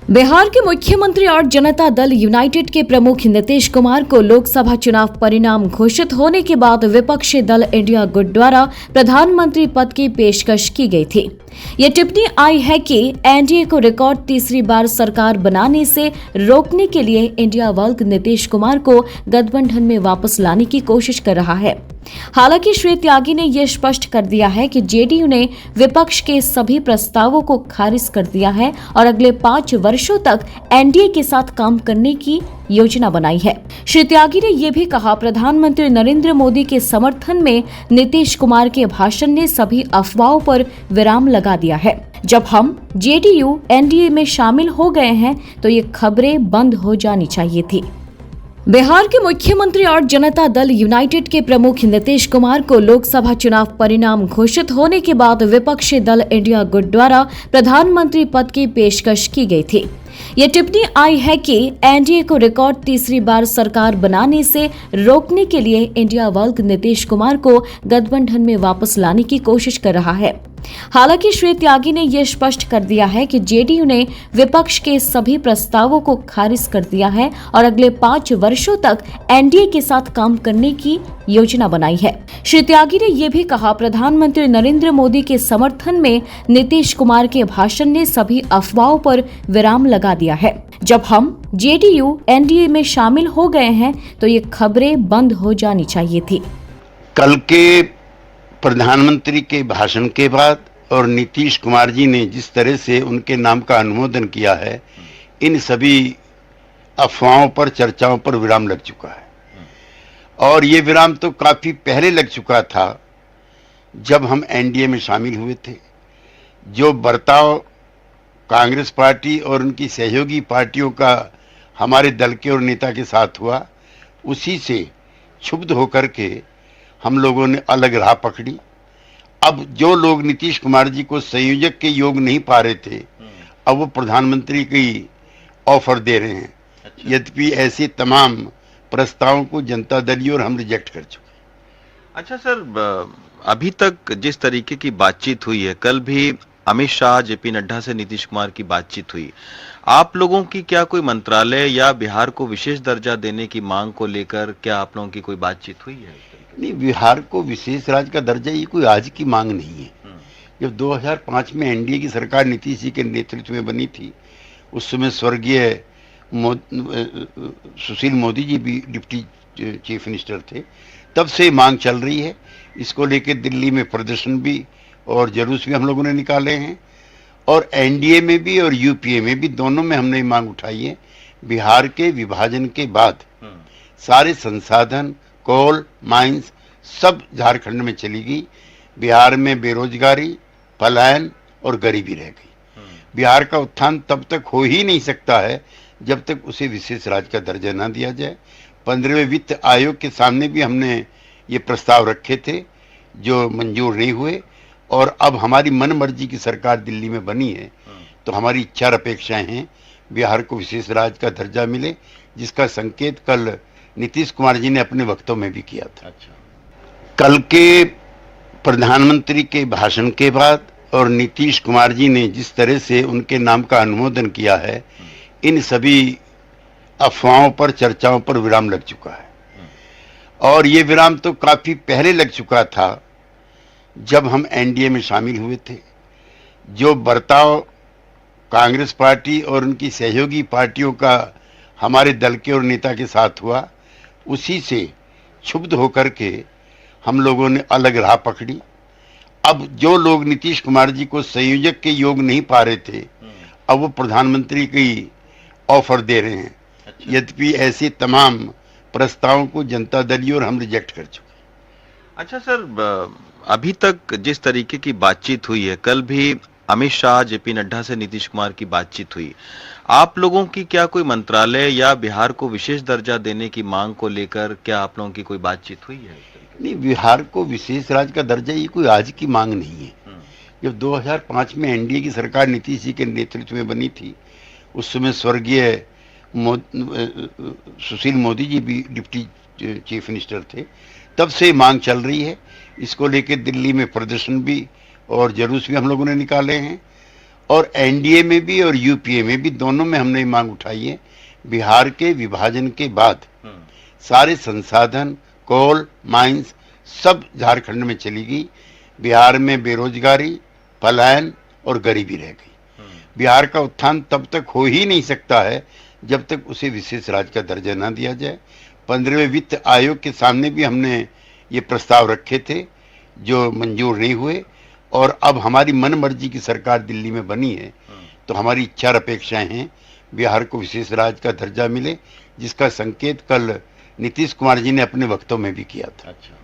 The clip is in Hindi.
बिहार के मुख्यमंत्री और जनता दल यूनाइटेड के प्रमुख नीतीश कुमार को लोकसभा चुनाव परिणाम घोषित होने के बाद विपक्षी दल इंडिया गुट द्वारा प्रधानमंत्री पद की पेशकश की गई थी। ये टिप्पणी आई है कि एनडीए को रिकॉर्ड तीसरी बार सरकार बनाने से रोकने के लिए इंडिया वर्ग नीतीश कुमार को गठबंधन में वापस लाने की कोशिश कर रहा है। हालांकि श्री त्यागी ने यह स्पष्ट कर दिया है कि जेडीयू ने विपक्ष के सभी प्रस्तावों को खारिज कर दिया है और अगले 5 वर्षों तक एनडीए के साथ काम करने की योजना बनाई है। श्री त्यागी ने यह भी कहा, प्रधानमंत्री नरेंद्र मोदी के समर्थन में नीतीश कुमार के भाषण ने सभी अफवाहों पर विराम लगा दिया है। जब हम जेडीयू एनडीए में शामिल हो गए हैं तो ये खबरें बंद हो जानी चाहिए थी। बिहार के मुख्यमंत्री और जनता दल यूनाइटेड के प्रमुख नीतीश कुमार को लोकसभा चुनाव परिणाम घोषित होने के बाद विपक्षी दल इंडिया गुट द्वारा प्रधानमंत्री पद की पेशकश की गई थी। ये टिप्पणी आई है कि एनडीए को रिकॉर्ड तीसरी बार सरकार बनाने से रोकने के लिए इंडिया वर्ग नीतीश कुमार को गठबंधन में वापस लाने की कोशिश कर रहा है। हालांकि श्री त्यागी ने यह स्पष्ट कर दिया है कि जेडीयू ने विपक्ष के सभी प्रस्तावों को खारिज कर दिया है और अगले 5 वर्षों तक एनडीए के साथ काम करने की योजना बनाई है। श्री त्यागी ने यह भी कहा, प्रधानमंत्री नरेंद्र मोदी के समर्थन में नीतीश कुमार के भाषण ने सभी अफवाहों पर विराम लगा दिया है। जब हम जेडीयू एनडीए में शामिल हो गए हैं तो ये खबरें बंद हो जानी चाहिए थी। कल के प्रधानमंत्री के भाषण के बाद और नीतीश कुमार जी ने जिस तरह से उनके नाम का अनुमोदन किया है, इन सभी अफवाहों पर, चर्चाओं पर विराम लग चुका है। और ये विराम तो काफी पहले लग चुका था, जब हम एनडीए में शामिल हुए थे। जो बर्ताव कांग्रेस पार्टी और उनकी सहयोगी पार्टियों का हमारे दल के और नेता के साथ हुआ, उसी से क्षुब्ध होकर के हम लोगों ने अलग राह पकड़ी। अब जो लोग नीतीश कुमार जी को संयोजक के योग नहीं पा रहे थे, अब वो प्रधानमंत्री की ऑफर दे रहे हैं। यद्यपि ऐसे तमाम प्रस्तावों को जनता दल और हम रिजेक्ट कर चुके। अच्छा सर, अभी तक जिस तरीके की बातचीत हुई है, कल भी अमित शाह, जेपी नड्डा से नीतीश कुमार की बातचीत हुई, आप लोगों की क्या कोई मंत्रालय या बिहार को विशेष दर्जा देने की मांग को लेकर क्या आप लोगों की कोई बातचीत हुई है? नहीं, बिहार को विशेष राज्य का दर्जा ये कोई आज की मांग नहीं है। जब 2005 में एनडीए की सरकार नीतीश जी के नेतृत्व में बनी थी, उस समय स्वर्गीय सुशील मोदी जी भी डिप्टी चीफ मिनिस्टर थे। तब से मांग चल रही है। इसको लेकर दिल्ली में प्रदर्शन भी और जुलूस भी हम लोगों ने निकाले हैं, और एनडीए में भी और यूपीए में भी, दोनों में हमने मांग उठाई है। बिहार के विभाजन के बाद सारे संसाधन, कोल माइंस सब झारखंड में चली गई। बिहार में बेरोजगारी, पलायन और गरीबी रह गई। बिहार का उत्थान तब तक हो ही नहीं सकता है जब तक उसे विशेष राज्य का दर्जा ना दिया जाए। 15वें वित्त आयोग के सामने भी हमने ये प्रस्ताव रखे थे, जो मंजूर नहीं हुए। और अब हमारी मन मर्जी की सरकार दिल्ली में बनी है, तो हमारी इच्छा और अपेक्षाएं हैं बिहार को विशेष राज्य का दर्जा मिले, जिसका संकेत कल नीतीश कुमार जी ने अपने वक्तव्य में भी किया था। कल के प्रधानमंत्री के भाषण के बाद और नीतीश कुमार जी ने जिस तरह से उनके नाम का अनुमोदन किया है, इन सभी अफवाहों पर, चर्चाओं पर विराम लग चुका है। और ये विराम तो काफी पहले लग चुका था, जब हम एनडीए में शामिल हुए थे। जो बर्ताव कांग्रेस पार्टी और उनकी सहयोगी पार्टियों का हमारे दल के और नेता के साथ हुआ, उसी से क्षुब्ध होकर के हम लोगों ने अलग राह पकड़ी। अब जो लोग नीतीश कुमार जी को संयोजक के योग नहीं पा रहे थे, अब वो प्रधानमंत्री की ऑफर दे रहे हैं। यद्यपि ऐसे तमाम प्रस्तावों को जनता दल और हम रिजेक्ट कर चुके। अच्छा सर, अभी तक जिस तरीके की बातचीत हुई है, कल भी अमित शाह, जेपी नड्डा से नीतीश कुमार की बातचीत हुई, आप लोगों की क्या कोई मंत्रालय या बिहार को विशेष दर्जा देने की मांग को लेकर क्या आप लोगों की कोई बातचीत हुई है? नहीं, बिहार को विशेष राज्य का दर्जा ये कोई आज की मांग नहीं है। जब 2005 में एनडीए की सरकार नीतीश जी के नेतृत्व में बनी थी, उस समय स्वर्गीय सुशील मोदी जी भी डिप्टी चीफ मिनिस्टर थे। तब से मांग चल रही है। इसको लेकर दिल्ली में प्रदर्शन भी और जुलूस भी हम लोगों ने निकाले हैं, और एनडीए में भी और यूपीए में भी, दोनों में हमने मांग उठाई है। बिहार के विभाजन के बाद सारे संसाधन, कोल माइंस सब झारखंड में चली गई। बिहार में बेरोजगारी, पलायन और गरीबी रह गई। बिहार का उत्थान तब तक हो ही नहीं सकता है जब तक उसे विशेष राज्य का दर्जा ना दिया जाए। 15वें वित्त आयोग के सामने भी हमने ये प्रस्ताव रखे थे जो मंजूर नहीं हुए, और अब हमारी मन मर्जी की सरकार दिल्ली में बनी है, तो हमारी इच्छा और अपेक्षाएं हैं बिहार को विशेष राज्य का दर्जा मिले, जिसका संकेत कल नीतीश कुमार जी ने अपने वक्तव्य में भी किया था। अच्छा।